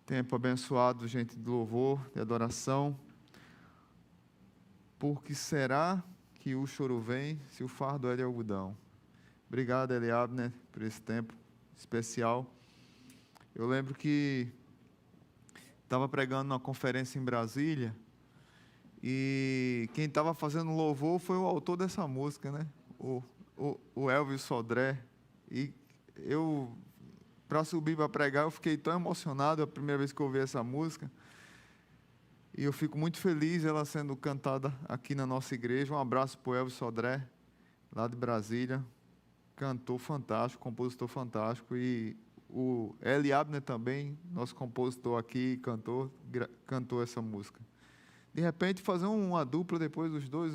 Tempo abençoado, gente de louvor, de adoração. Por que será que o choro vem se o fardo é de algodão? Obrigado, Eliabner, por esse tempo especial. Eu lembro que estava pregando numa conferência em Brasília e quem estava fazendo louvor foi o autor dessa música, né? O Elvis Sodré. E eu, para subir para pregar, eu fiquei tão emocionado a primeira vez que eu ouvi essa música. E eu fico muito feliz ela sendo cantada aqui na nossa igreja. Um abraço para o Elvis Sodré, lá de Brasília. Cantor fantástico, compositor fantástico. E o Eli Abner também, nosso compositor aqui, cantou essa música. De repente, fazer uma dupla depois dos dois,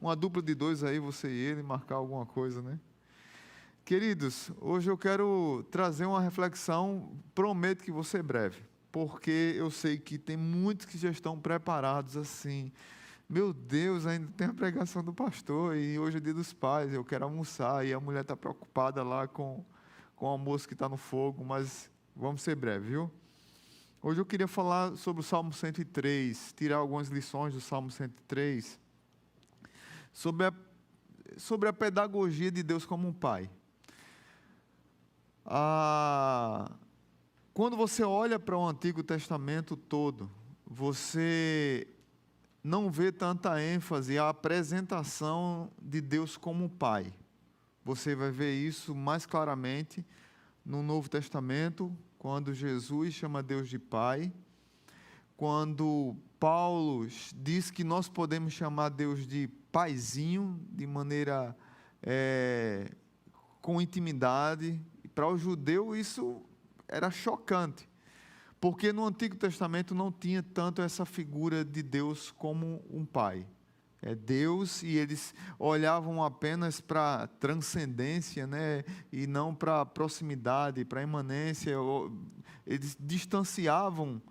uma dupla de dois aí, você e ele, marcar alguma coisa, né? Queridos, hoje eu quero trazer uma reflexão, prometo que vou ser breve, porque eu sei que tem muitos que já estão preparados assim. Meu Deus, ainda tem a pregação do pastor e hoje é dia dos pais, eu quero almoçar e a mulher está preocupada lá com o almoço que está no fogo, mas vamos ser breves, viu? Hoje eu queria falar sobre o Salmo 103, tirar algumas lições do Salmo 103, sobre a pedagogia de Deus como um pai. Quando você olha para o Antigo Testamento todo, você não vê tanta ênfase à apresentação de Deus como Pai. Você vai ver isso mais claramente no Novo Testamento, quando Jesus chama Deus de Pai, quando Paulo diz que nós podemos chamar Deus de Paizinho, de maneira com intimidade. Para o judeu isso era chocante, porque no Antigo Testamento não tinha tanto essa figura de Deus como um pai. É Deus, e eles olhavam apenas para a transcendência, né? E não para a proximidade, para a imanência. Eles distanciavam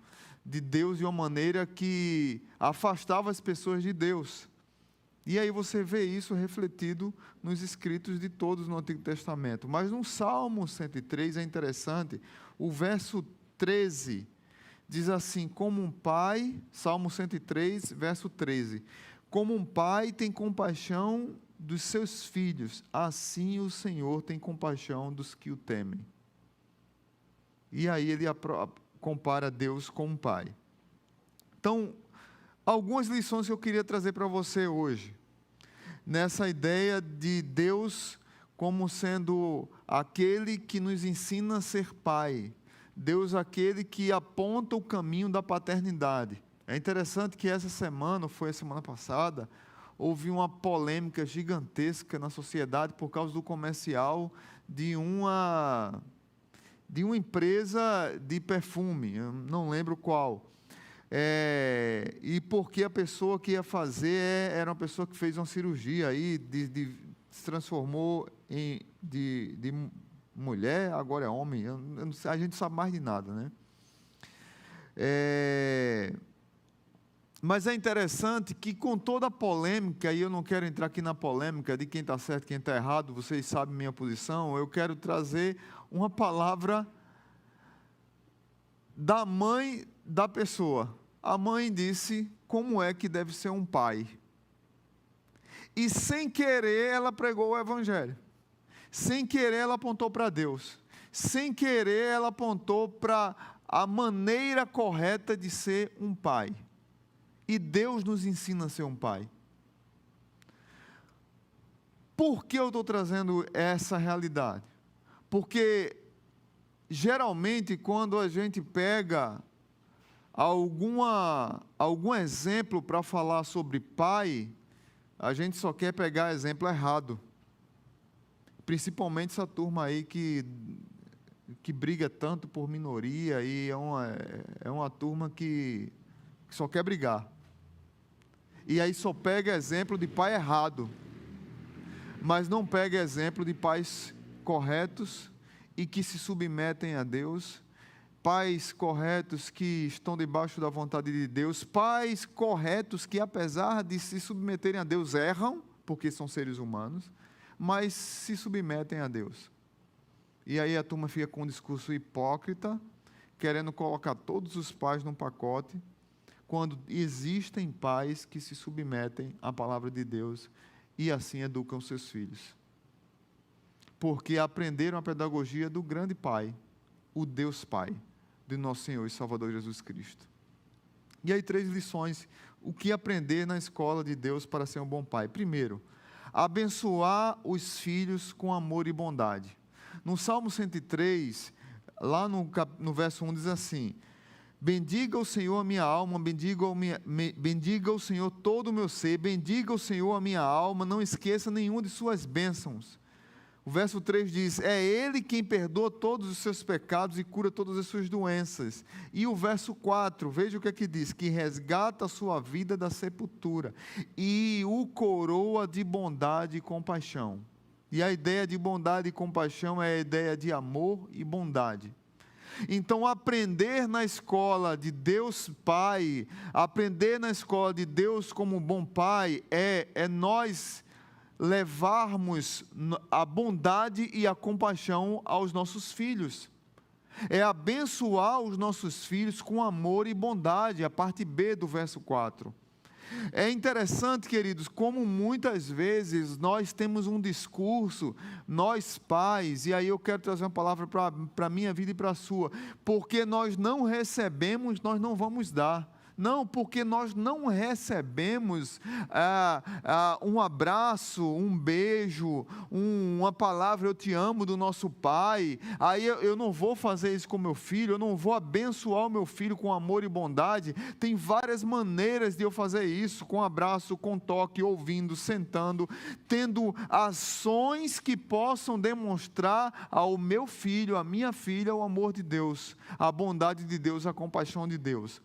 de Deus de uma maneira que afastava as pessoas de Deus. E aí você vê isso refletido nos escritos de todos no Antigo Testamento. Mas no Salmo 103 é interessante, o verso 13 diz assim: como um pai, Salmo 103, verso 13, como um pai tem compaixão dos seus filhos, assim o Senhor tem compaixão dos que o temem. E aí ele compara Deus com um pai. Então, algumas lições que eu queria trazer para você hoje, nessa ideia de Deus como sendo aquele que nos ensina a ser pai, Deus aquele que aponta o caminho da paternidade. É interessante que essa semana, ou foi a semana passada, houve uma polêmica gigantesca na sociedade por causa do comercial de uma empresa de perfume, eu não lembro qual. E porque a pessoa que ia fazer era uma pessoa que fez uma cirurgia aí, se transformou de mulher, agora é homem. Eu não sei, a gente não sabe mais de nada, né? Mas é interessante que com toda a polêmica, e eu não quero entrar aqui na polêmica de quem está certo e quem está errado, vocês sabem minha posição, eu quero trazer uma palavra da mãe da pessoa. A mãe disse como é que deve ser um pai. E sem querer ela pregou o evangelho. Sem querer ela apontou para Deus. Sem querer ela apontou para a maneira correta de ser um pai. E Deus nos ensina a ser um pai. Por que eu estou trazendo essa realidade? Porque geralmente quando a gente pega algum exemplo para falar sobre pai, a gente só quer pegar exemplo errado. Principalmente essa turma aí que briga tanto por minoria, e é uma turma que só quer brigar. E aí só pega exemplo de pai errado, mas não pega exemplo de pais corretos e que se submetem a Deus, pais corretos que estão debaixo da vontade de Deus, pais corretos que, apesar de se submeterem a Deus, erram, porque são seres humanos, mas se submetem a Deus. E aí a turma fica com um discurso hipócrita, querendo colocar todos os pais num pacote, quando existem pais que se submetem à palavra de Deus e assim educam seus filhos. Porque aprenderam a pedagogia do grande Pai, o Deus Pai, de nosso Senhor e Salvador Jesus Cristo. E aí 3 lições, o que aprender na escola de Deus para ser um bom pai. Primeiro, abençoar os filhos com amor e bondade. No Salmo 103, lá no verso 1 diz assim: bendiga o Senhor a minha alma, bendiga o Senhor todo o meu ser, bendiga o Senhor a minha alma, não esqueça nenhuma de suas bênçãos. O verso 3 diz: é Ele quem perdoa todos os seus pecados e cura todas as suas doenças. E o verso 4, veja o que é que diz: que resgata a sua vida da sepultura e o coroa de bondade e compaixão. E a ideia de bondade e compaixão é a ideia de amor e bondade. Então, aprender na escola de Deus Pai, aprender na escola de Deus como um bom pai, é nós levarmos a bondade e a compaixão aos nossos filhos. É abençoar os nossos filhos com amor e bondade, a parte B do verso 4. É interessante, queridos, como muitas vezes nós temos um discurso, nós pais, e aí eu quero trazer uma palavra para a minha vida e para a sua, porque nós não recebemos, nós não vamos dar. Não, porque nós não recebemos um abraço, um beijo, uma palavra, eu te amo, do nosso pai. Aí eu não vou fazer isso com meu filho, eu não vou abençoar o meu filho com amor e bondade. Tem várias maneiras de eu fazer isso, com abraço, com toque, ouvindo, sentando, tendo ações que possam demonstrar ao meu filho, à minha filha, o amor de Deus, a bondade de Deus, a compaixão de Deus.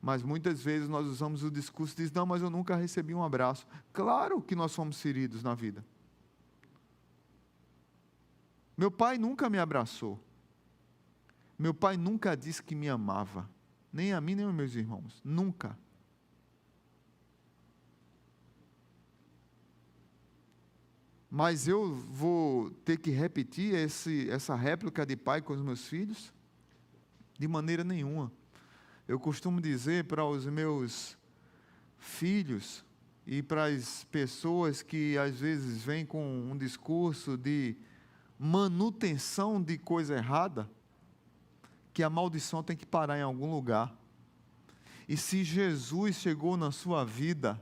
Mas muitas vezes nós usamos o discurso e diz: não, mas eu nunca recebi um abraço. Claro que nós somos feridos na vida. Meu pai nunca me abraçou. Meu pai nunca disse que me amava. Nem a mim, nem aos meus irmãos. Nunca. Mas eu vou ter que repetir essa réplica de pai com os meus filhos? De maneira nenhuma. Eu costumo dizer para os meus filhos e para as pessoas que às vezes vêm com um discurso de manutenção de coisa errada, que a maldição tem que parar em algum lugar. E se Jesus chegou na sua vida,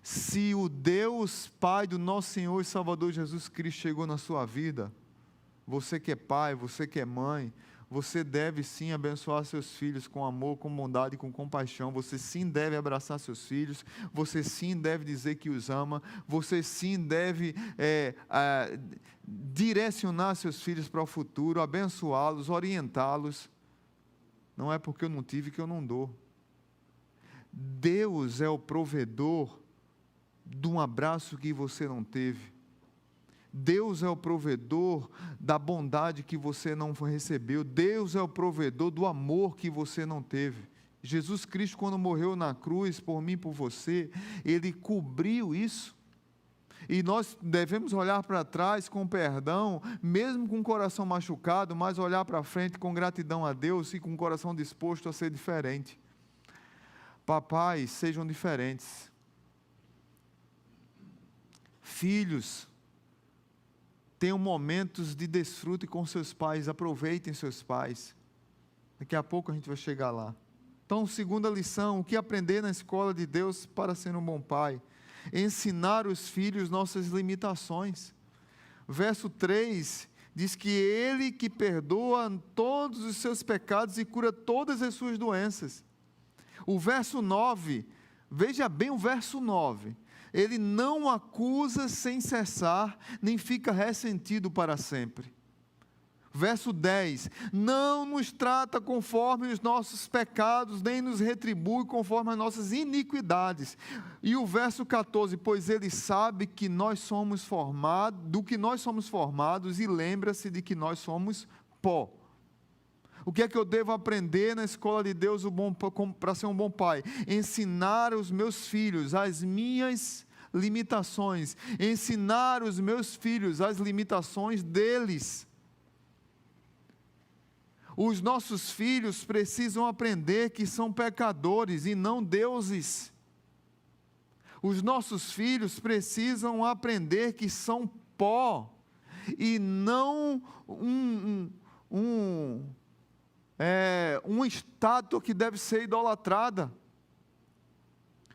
se o Deus Pai do nosso Senhor e Salvador Jesus Cristo chegou na sua vida, você que é pai, você que é mãe, você deve sim abençoar seus filhos com amor, com bondade e com compaixão. Você sim deve abraçar seus filhos. Você sim deve dizer que os ama. Você sim deve direcionar seus filhos para o futuro, abençoá-los, orientá-los. Não é porque eu não tive que eu não dou. Deus é o provedor de um abraço que você não teve. Deus é o provedor da bondade que você não recebeu. Deus é o provedor do amor que você não teve. Jesus Cristo, quando morreu na cruz por mim e por você, Ele cobriu isso. E nós devemos olhar para trás com perdão, mesmo com o coração machucado, mas olhar para frente com gratidão a Deus e com o coração disposto a ser diferente. Papais, sejam diferentes. Filhos, tenham momentos de desfrute com seus pais, aproveitem seus pais. Daqui a pouco a gente vai chegar lá. Então, segunda lição, o que aprender na escola de Deus para ser um bom pai? Ensinar os filhos nossas limitações. Verso 3 diz que Ele que perdoa todos os seus pecados e cura todas as suas doenças. O verso 9, veja bem o verso 9. Ele não acusa sem cessar, nem fica ressentido para sempre. Verso 10, não nos trata conforme os nossos pecados, nem nos retribui conforme as nossas iniquidades. E o verso 14, pois Ele sabe que nós somos formados, do que nós somos formados, e lembra-se de que nós somos pó. O que é que eu devo aprender na escola de Deus para ser um bom pai? Ensinar os meus filhos as minhas limitações. Ensinar os meus filhos as limitações deles. Os nossos filhos precisam aprender que são pecadores e não deuses. Os nossos filhos precisam aprender que são pó e não uma estátua que deve ser idolatrada.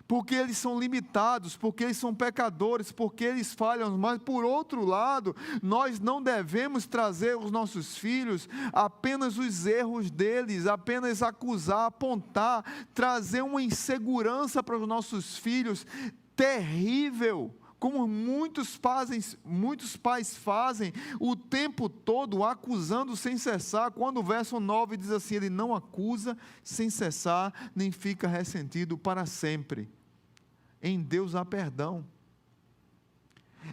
Porque eles são limitados, porque eles são pecadores, porque eles falham. Mas, por outro lado, nós não devemos trazer os nossos filhos apenas os erros deles, apenas acusar, apontar, trazer uma insegurança para os nossos filhos terrível, como muitos pais fazem o tempo todo, acusando sem cessar, quando o verso 9 diz assim, ele não acusa sem cessar, nem fica ressentido para sempre. Em Deus há perdão.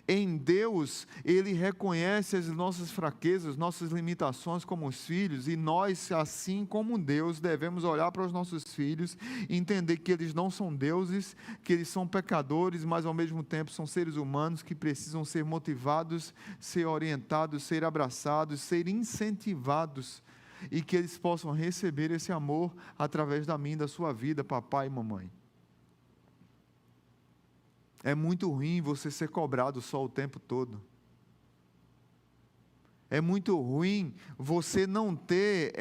Em Deus, Ele reconhece as nossas fraquezas, nossas limitações como os filhos, e nós, assim como Deus, devemos olhar para os nossos filhos e entender que eles não são deuses, que eles são pecadores, mas ao mesmo tempo são seres humanos que precisam ser motivados, ser orientados, ser abraçados, ser incentivados, e que eles possam receber esse amor através da minha e da sua vida, papai e mamãe. É muito ruim você ser cobrado só o tempo todo. É muito ruim você não ter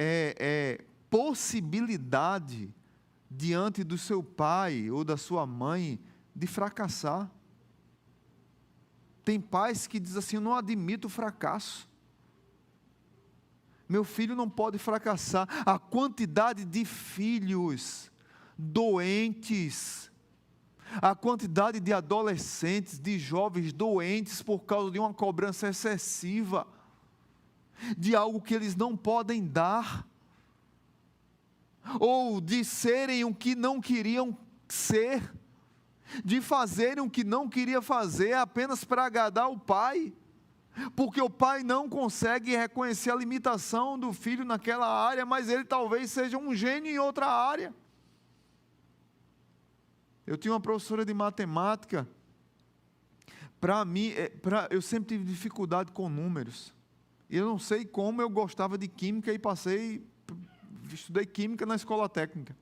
possibilidade diante do seu pai ou da sua mãe de fracassar. Tem pais que dizem assim, eu não admito o fracasso. Meu filho não pode fracassar. A quantidade de filhos doentes, a quantidade de adolescentes, de jovens doentes por causa de uma cobrança excessiva, de algo que eles não podem dar, ou de serem o que não queriam ser, de fazerem o que não queria fazer apenas para agradar o pai, porque o pai não consegue reconhecer a limitação do filho naquela área, mas ele talvez seja um gênio em outra área. Eu tinha uma professora de matemática, eu sempre tive dificuldade com números, e eu não sei como eu gostava de química e estudei química na escola técnica,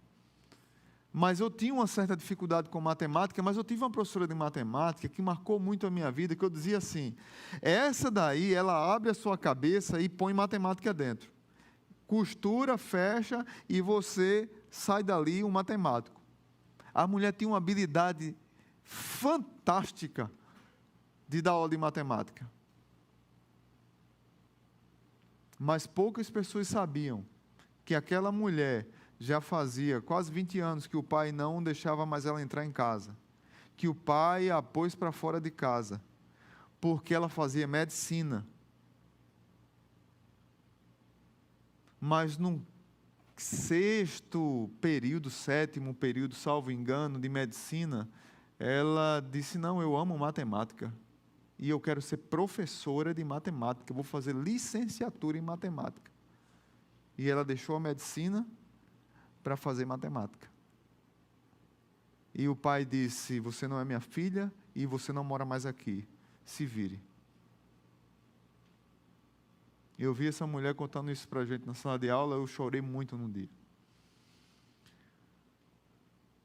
mas eu tinha uma certa dificuldade com matemática, mas eu tive uma professora de matemática que marcou muito a minha vida, que eu dizia assim, essa daí, ela abre a sua cabeça e põe matemática dentro, costura, fecha, e você sai dali um matemático. A mulher tinha uma habilidade fantástica de dar aula de matemática. Mas poucas pessoas sabiam que aquela mulher já fazia quase 20 anos que o pai não deixava mais ela entrar em casa. Que o pai a pôs para fora de casa, porque ela fazia medicina. Mas num sétimo período, salvo engano, de medicina, ela disse, não, eu amo matemática, e eu quero ser professora de matemática, eu vou fazer licenciatura em matemática. E ela deixou a medicina para fazer matemática. E o pai disse, você não é minha filha, e você não mora mais aqui, se vire. Eu vi essa mulher contando isso para a gente na sala de aula, eu chorei muito num dia.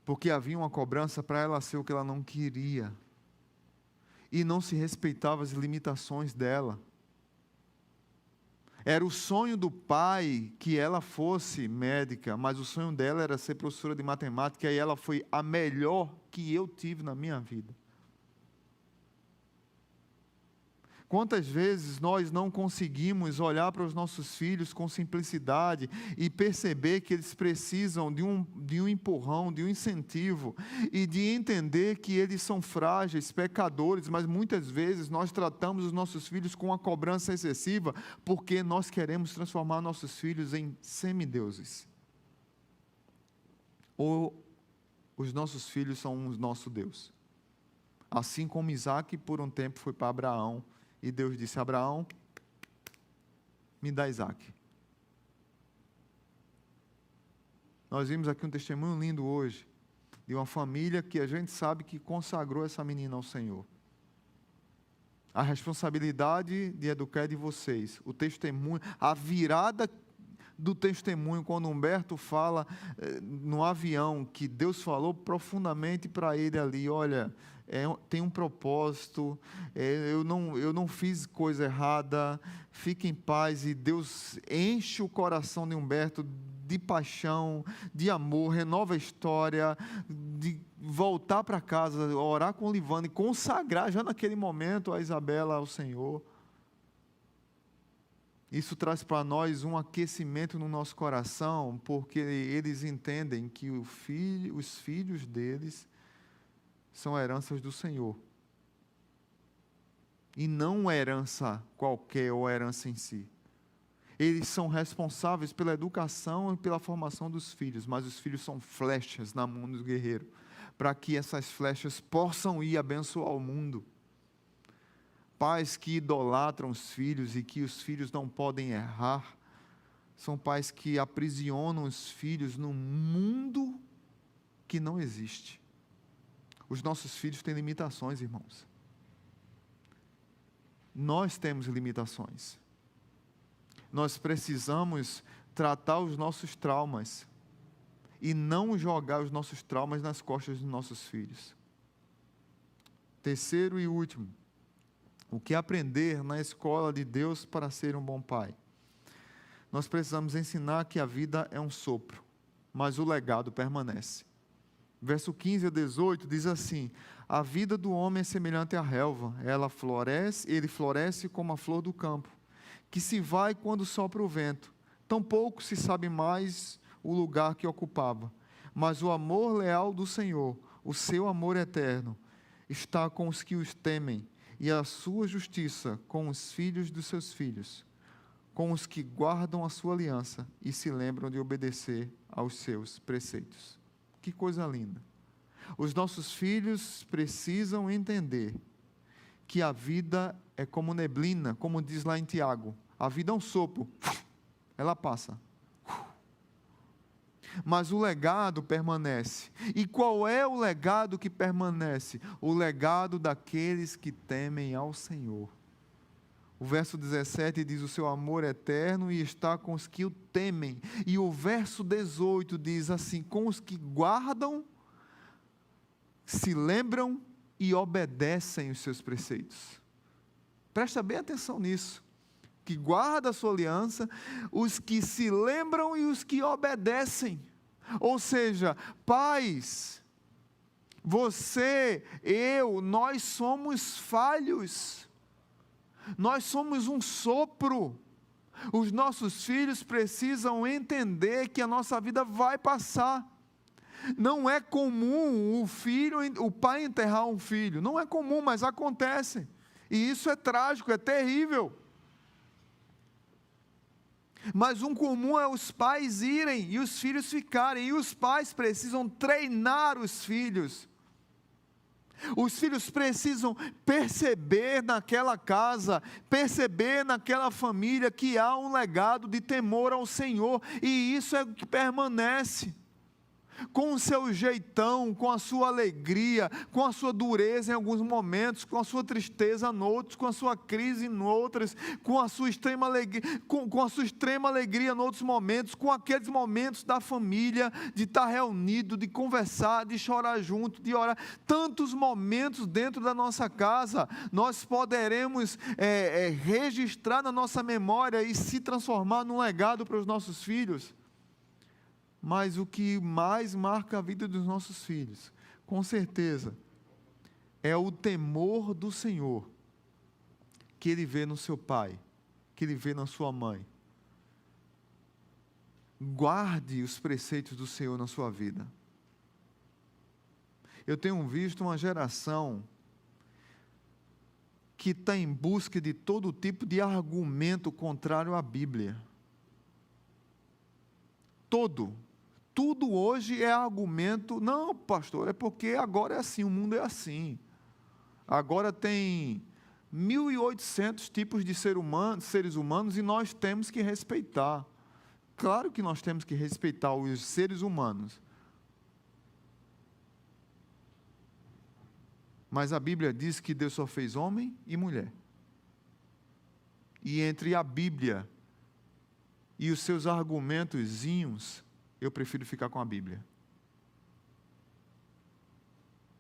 Porque havia uma cobrança para ela ser o que ela não queria. E não se respeitava as limitações dela. Era o sonho do pai que ela fosse médica, mas o sonho dela era ser professora de matemática, e ela foi a melhor que eu tive na minha vida. Quantas vezes nós não conseguimos olhar para os nossos filhos com simplicidade e perceber que eles precisam de um empurrão, de um incentivo, e de entender que eles são frágeis, pecadores, mas muitas vezes nós tratamos os nossos filhos com uma cobrança excessiva, porque nós queremos transformar nossos filhos em semideuses. Ou os nossos filhos são o nosso Deus. Assim como Isaac por um tempo foi para Abraão, e Deus disse, Abraão, me dá Isaac. Nós vimos aqui um testemunho lindo hoje, de uma família que a gente sabe que consagrou essa menina ao Senhor. A responsabilidade de educar é de vocês. O testemunho, a virada do testemunho, quando Humberto fala no avião, que Deus falou profundamente para ele ali, olha, tem um propósito, eu não fiz coisa errada, fique em paz, e Deus enche o coração de Humberto de paixão, de amor, renova a história, de voltar para casa, orar com o Livane, consagrar já naquele momento a Isabela ao Senhor. Isso traz para nós um aquecimento no nosso coração, porque eles entendem que os filhos deles são heranças do Senhor. E não uma herança qualquer ou herança em si. Eles são responsáveis pela educação e pela formação dos filhos, mas os filhos são flechas na mão do guerreiro, para que essas flechas possam ir abençoar o mundo. Pais que idolatram os filhos e que os filhos não podem errar, são pais que aprisionam os filhos num mundo que não existe. Os nossos filhos têm limitações, irmãos. Nós temos limitações. Nós precisamos tratar os nossos traumas e não jogar os nossos traumas nas costas dos nossos filhos. Terceiro e último, o que aprender na escola de Deus para ser um bom pai? Nós precisamos ensinar que a vida é um sopro, mas o legado permanece. Verso 15 a 18 diz assim: a vida do homem é semelhante à relva, ele floresce como a flor do campo, que se vai quando sopra o vento. Tampouco se sabe mais o lugar que ocupava. Mas o amor leal do Senhor, o seu amor eterno, está com os que os temem, e a sua justiça com os filhos dos seus filhos, com os que guardam a sua aliança e se lembram de obedecer aos seus preceitos. Que coisa linda! Os nossos filhos precisam entender que a vida é como neblina, como diz lá em Tiago. A vida é um sopro, ela passa. Mas o legado permanece. E qual é o legado que permanece? O legado daqueles que temem ao Senhor. O verso 17 diz: o seu amor é eterno e está com os que o temem. E o verso 18 diz assim: com os que guardam, se lembram e obedecem os seus preceitos. Presta bem atenção nisso. Que guarda a sua aliança, os que se lembram e os que obedecem. Ou seja, pais, você, eu, nós somos falhos. Nós somos um sopro. Os nossos filhos precisam entender que a nossa vida vai passar. Não é comum o pai enterrar um filho. Não é comum, mas acontece. E isso é trágico, é terrível. Mas um comum é os pais irem e os filhos ficarem. E os pais precisam treinar os filhos. Os filhos precisam perceber naquela casa, perceber naquela família que há um legado de temor ao Senhor. E isso é o que permanece. Com o seu jeitão, com a sua alegria, com a sua dureza em alguns momentos, com a sua tristeza em outros, com a sua crise em outras, com a sua extrema alegria, com a sua extrema alegria em outros momentos, com aqueles momentos da família, de estar reunido, de conversar, de chorar junto, de orar. Tantos momentos dentro da nossa casa, nós poderemos registrar na nossa memória e se transformar num legado para os nossos filhos. Mas o que mais marca a vida dos nossos filhos, com certeza, é o temor do Senhor, que ele vê no seu pai, que ele vê na sua mãe. Guarde os preceitos do Senhor na sua vida. Eu tenho visto uma geração que está em busca de todo tipo de argumento contrário à Bíblia. Tudo hoje é argumento. Não, pastor, é porque agora é assim, o mundo é assim. Agora tem 1.800 tipos de seres humanos e nós temos que respeitar. Claro que nós temos que respeitar os seres humanos. Mas a Bíblia diz que Deus só fez homem e mulher. E entre a Bíblia e os seus argumentozinhos, eu prefiro ficar com a Bíblia.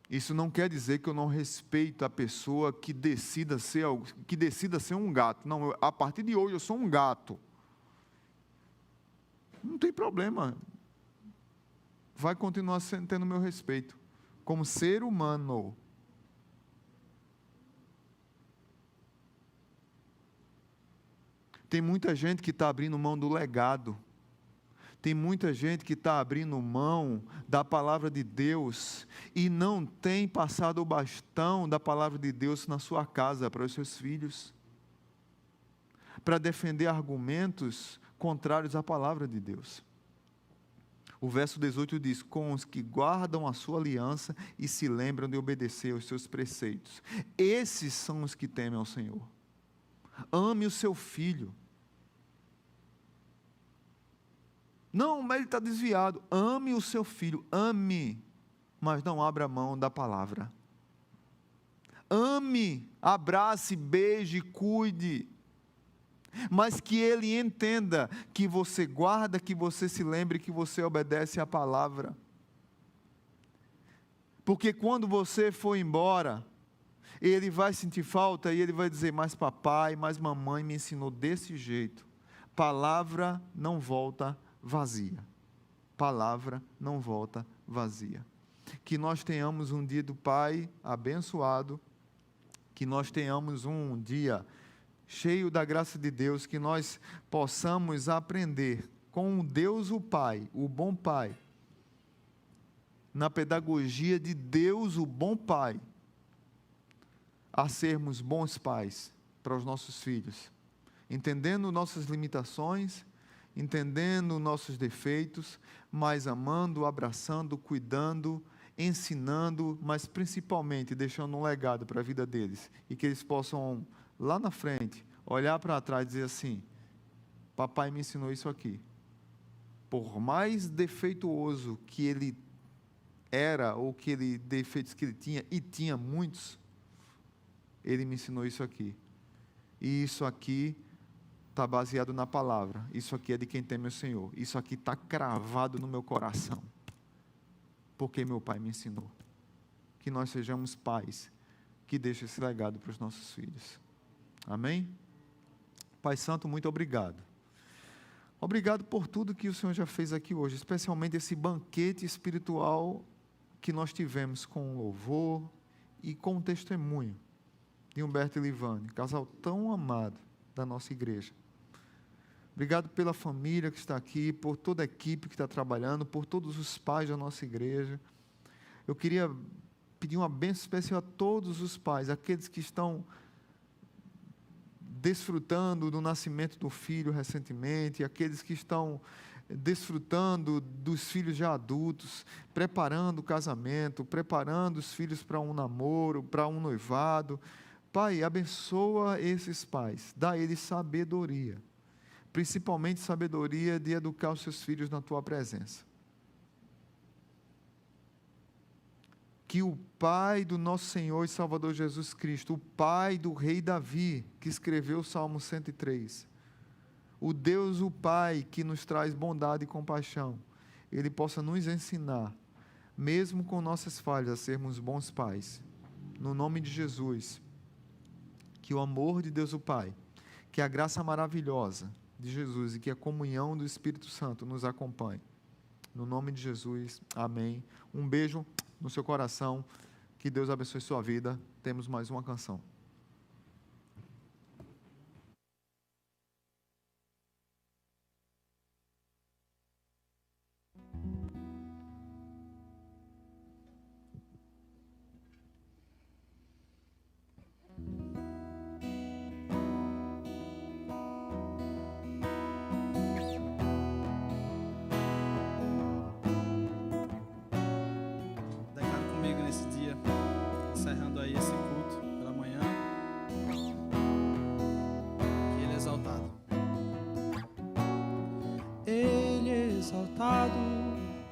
Isso não quer dizer que eu não respeito a pessoa que decida ser um gato. Não, a partir de hoje eu sou um gato. Não tem problema. Vai continuar tendo meu respeito como ser humano. Tem muita gente que está abrindo mão do legado. Tem muita gente que está abrindo mão da palavra de Deus e não tem passado o bastão da palavra de Deus na sua casa para os seus filhos, para defender argumentos contrários à palavra de Deus. O verso 18 diz: com os que guardam a sua aliança e se lembram de obedecer aos seus preceitos. Esses são os que temem ao Senhor. Ame o seu filho. Não, mas ele está desviado. Ame o seu filho, ame, mas não abra mão da palavra. Ame, abrace, beije, cuide, mas que ele entenda que você guarda, que você se lembre, que você obedece à palavra. Porque quando você for embora, ele vai sentir falta e ele vai dizer: mas papai, mas mamãe me ensinou desse jeito. Palavra não volta vazia. Palavra não volta vazia. Que nós tenhamos um dia do Pai abençoado, que nós tenhamos um dia cheio da graça de Deus, que nós possamos aprender com Deus o Pai, o bom Pai, na pedagogia de Deus o bom Pai, a sermos bons pais para os nossos filhos, entendendo nossas limitações, entendendo nossos defeitos, mas amando, abraçando, cuidando, ensinando, mas principalmente deixando um legado para a vida deles, e que eles possam, lá na frente, olhar para trás e dizer assim: papai me ensinou isso aqui. Por mais defeituoso que ele era, ou defeitos que ele tinha, e tinha muitos, ele me ensinou isso aqui. E isso aqui está baseado na palavra. Isso aqui é de quem teme o Senhor. Isso aqui está cravado no meu coração, porque meu pai me ensinou. Que nós sejamos pais que deixem esse legado para os nossos filhos. Amém? Pai Santo, muito obrigado. Obrigado por tudo que o Senhor já fez aqui hoje, especialmente esse banquete espiritual que nós tivemos com louvor e com o testemunho de Humberto e Livane, casal tão amado da nossa igreja. Obrigado pela família que está aqui, por toda a equipe que está trabalhando, por todos os pais da nossa igreja. Eu queria pedir uma bênção especial a todos os pais, aqueles que estão desfrutando do nascimento do filho recentemente, aqueles que estão desfrutando dos filhos já adultos, preparando o casamento, preparando os filhos para um namoro, para um noivado. Pai, abençoa esses pais, dá a eles sabedoria, principalmente sabedoria de educar os seus filhos na Tua presença. Que o Pai do nosso Senhor e Salvador Jesus Cristo, o Pai do rei Davi, que escreveu o Salmo 103, o Deus, o Pai, que nos traz bondade e compaixão, Ele possa nos ensinar, mesmo com nossas falhas, a sermos bons pais. No nome de Jesus, que o amor de Deus o Pai, que a graça maravilhosa de Jesus e que a comunhão do Espírito Santo nos acompanhe. No nome de Jesus, amém. Um beijo no seu coração, que Deus abençoe sua vida. Temos mais uma canção.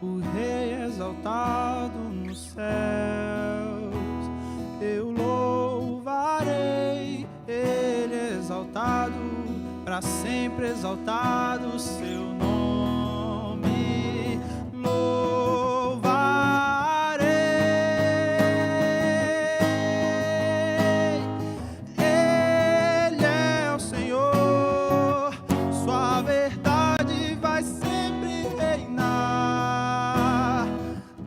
O Rei exaltado nos céus, eu louvarei, Ele exaltado para sempre exaltado o seu nome. Louvarei, Ele é o Senhor, sua verdade vai sempre reinar.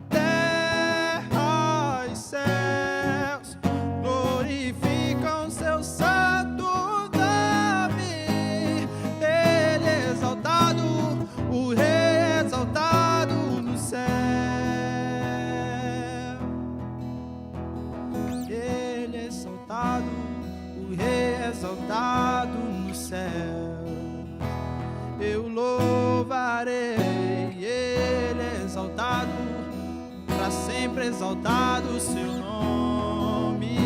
Terra e céus glorificam seu santo nome. Ele é exaltado, o Rei é exaltado no céu. Ele é exaltado, o Rei é exaltado no céu. Eu louvarei, Ele é exaltado, para sempre exaltado o seu nome.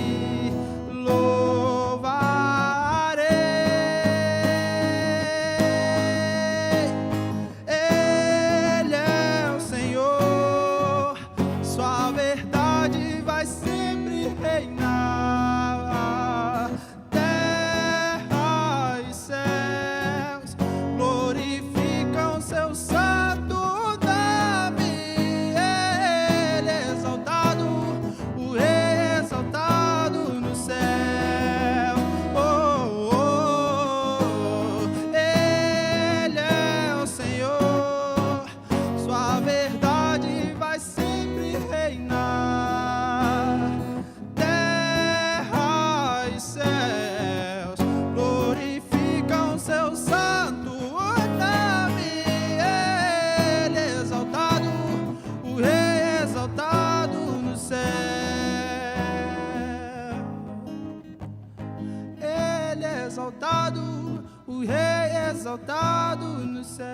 Louvarei, Ele é o Senhor, sua verdade vai sempre reinar. Terra e céus glorificam seu santo nome. Ele é exaltado, o Rei é exaltado no céu. Oh, oh, oh. Ele é o Senhor, sua verdade vai sempre reinar. Terra e céus glorificam seu santo nome. Ele é exaltado, o Rei é exaltado no céu. Ele é exaltado, o Rei é exaltado no céu.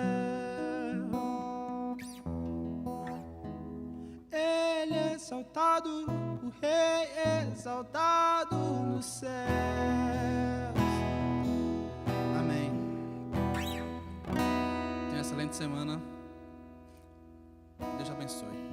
Ele é exaltado, o Rei é exaltado no céu. Amém. Tenha uma excelente semana. Deus te abençoe.